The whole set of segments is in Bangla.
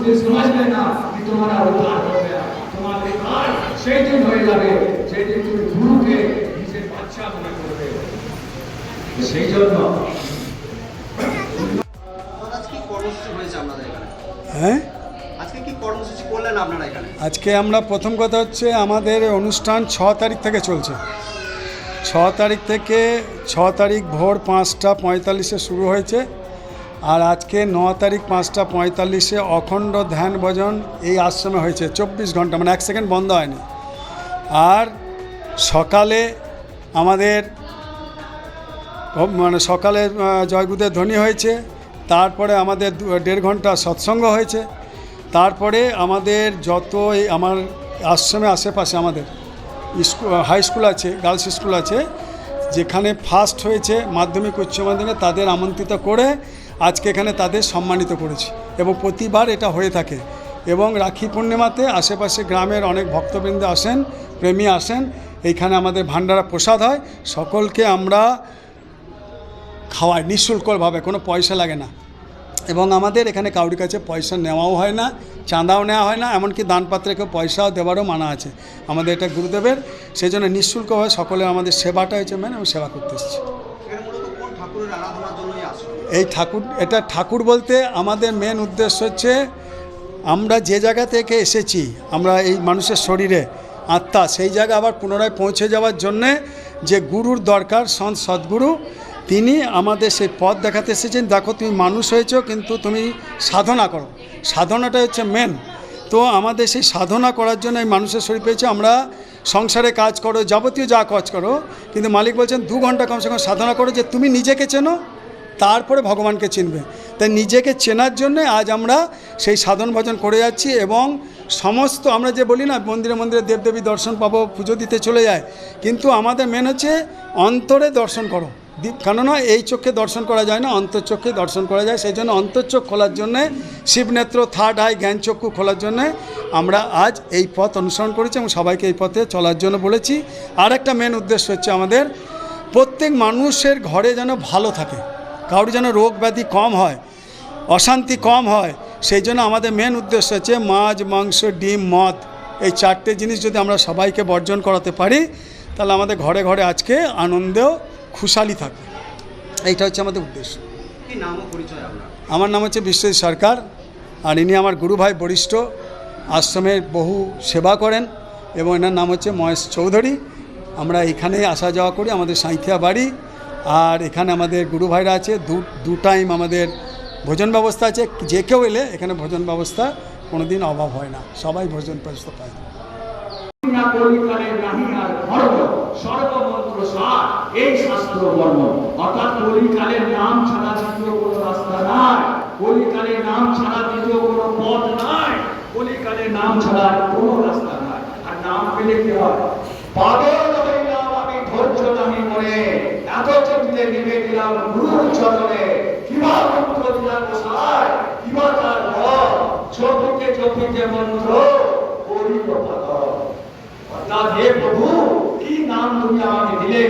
ये समझ लेना कि तुम्हारा उद्धार हो गया, तुम्हारा उद्धार সেই দিন হয়ে যাবে সেই দিন তুমি গুরুকে নিজের বাচ্চা মনে করবে। সেই জন্য হ্যাঁ, আজকে আমরা প্রথম কথা হচ্ছে আমাদের অনুষ্ঠান 6 তারিখ থেকে চলছে। 6 তারিখ ভোর 5:45 শুরু হয়েছে, আর আজকে 9 তারিখ 5:45 অখণ্ড ধ্যান ভজন এই আশ্রমে হয়েছে। 24 ঘন্টা, মানে 1 সেকেন্ড বন্ধ হয়নি। আর সকালে আমাদের সকালে জয়গুদের ধ্বনি হয়েছে, তারপরে আমাদের 1.5 ঘন্টা সৎসঙ্গ হয়েছে, তারপরে আমাদের যত এই আমার আশ্রমে আশেপাশে আমাদের হাই স্কুল আছে, গার্লস স্কুল আছে, যেখানে ফার্স্ট হয়েছে মাধ্যমিক উচ্চ মাধ্যমিকে তাদের আমন্ত্রিত করে আজকে এখানে তাদের সম্মানিত করেছি, এবং প্রতিবার এটা হয়ে থাকে। এবং রাখি পূর্ণিমাতে আশেপাশে গ্রামের অনেক ভক্তবৃন্দ আসেন, প্রেমী আসেন, এইখানে আমাদের ভান্ডারা প্রসাদ হয়, সকলকে আমরা খাওয়াই নিঃশুল্কভাবে, কোনো পয়সা লাগে না। এবং আমাদের এখানে কাউরির কাছে পয়সা নেওয়াও হয় না, চাঁদাও নেওয়া হয় না, এমনকি দানপাত্রে কেউ পয়সাও দেওয়ারও মানা আছে। আমাদের এটা গুরুদেবের, সেই জন্য নিঃশুল্কভাবে সকলে আমাদের সেবাটা হয়েছে মেন, আমি সেবা করতে এসেছি। এই ঠাকুর বলতে আমাদের মেন উদ্দেশ্য হচ্ছে আমরা যে জায়গা থেকে এসেছি, আমরা এই মানুষের শরীরে আত্মা, সেই জায়গা আবার পুনরায় পৌঁছে যাওয়ার জন্যে যে গুরুর দরকার, সদ্গুরু, তিনি আমাদের সেই পথ দেখাতে এসেছেন। দেখো তুমি মানুষ হয়েছো, কিন্তু তুমি সাধনা করো, সাধনাটা হচ্ছে মেন। তো আমাদের সেই সাধনা করার জন্য এই মানুষের শরীর পেয়েছে। আমরা সংসারে কাজ করো, যাবতীয় যা কাজ করো, কিন্তু মালিক বলছেন 2 ঘন্টা কমসে কম সাধনা করো, যে তুমি নিজেকে চেনো, তারপরে ভগবানকে চিনবে। তাই নিজেকে চেনার জন্যে আজ আমরা সেই সাধন ভজন করে যাচ্ছি। এবং সমস্ত আমরা যে বলি না মন্দিরে মন্দিরে দেবদেবী দর্শন পাবো, পুজো দিতে চলে যায়, কিন্তু আমাদের মেন হচ্ছে অন্তরে দর্শন করো। কেননা এই চোখে দর্শন করা যায় না, অন্তর্চক্ষে দর্শন করা যায়। সেই জন্য অন্তর্চোখ খোলার জন্যে, শিবনেত্র থার্ড আই জ্ঞানচক্ষু খোলার জন্যে আমরা আজ এই পথ অনুসরণ করেছি এবং সবাইকে এই পথে চলার জন্য বলেছি। আর একটা মেন উদ্দেশ্য হচ্ছে আমাদের প্রত্যেক মানুষের ঘরে যেন ভালো থাকে, কারোর যেন রোগ ব্যাধি কম হয়, অশান্তি কম হয়। সেই জন্য আমাদের মেন উদ্দেশ্য হচ্ছে মাছ, মাংস, ডিম, মদ, এই 4টে জিনিস যদি আমরা সবাইকে বর্জন করাতে পারি, তাহলে আমাদের ঘরে ঘরে আজকে আনন্দেও খুশালি থাকবে। এইটা হচ্ছে আমাদের উদ্দেশ্য। আমার নাম হচ্ছে বিশ্বজিৎ সরকার, আর ইনি আমার গুরু ভাই, বরিষ্ঠ, আশ্রমের বহু সেবা করেন, এবং এনার নাম হচ্ছে মহেশ চৌধুরী। আমরা এখানেই আসা যাওয়া করি, আমাদের সাঁইথিয়া বাড়ি। আর এখানে আমাদের গুরু ভাইরা আছে, দু টাইম আমাদের ভোজন ব্যবস্থা আছে। যে কেউ এলে এখানে ভোজন ব্যবস্থা কোনো দিন অভাব হয় না, সবাই ভোজন ব্যবস্থা পায়। সর্বমন্ত্র সার এই শাস্ত্র বর্ণ, অর্থাৎ কলিকালের নাম ছাড়া দ্বিতীয় কোনো রাস্তা নাই, কলিকালের নাম ছাড়া দ্বিতীয় কোনো পথ নাই, কলিকালের নাম ছাড়া কোনো রাস্তা নাই। আর নাম পেলে কি হয়? পাগল হইলাম আমি, ধৈর্য নামি মনে, এত চিন্তে নিবে দিলাম গুরুর চরণে, কিবা মন্ত্র দিলাম সার, কিবা তার বল, চোখে চোখে মন্ত্র করিল পাগল। অর্থাৎ হে প্রভু, কি নাম তুমি আমাকে দিলে,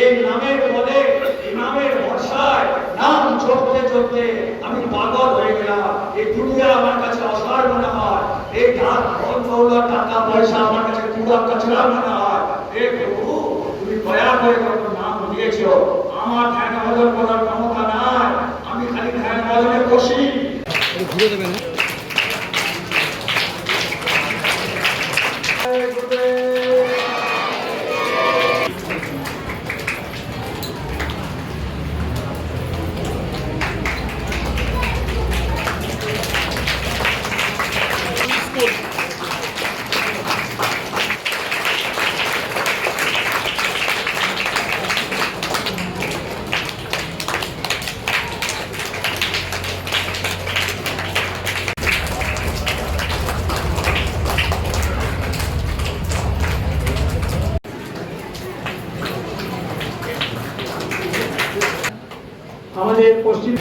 এই নামের বলে, এই নামের ভরসায়, নাম চলতে চলতে আমি পাগল হয়ে গেলাম। এই দুনিয়া আমার কাছে অসার মনে হয়, এই ধন দৌলত টাকা পয়সা আমার কাছে পুরা কাছড়া মনে হয়। হে প্রভু, তুমি দয়া করে যত নাম দিয়েছ, আমার ধ্যান ভজন করার ক্ষমতা নাই, আমি খালি ধ্যান ভজনে বসি। ঘুরে দেবেন। আমাদের পশ্চিম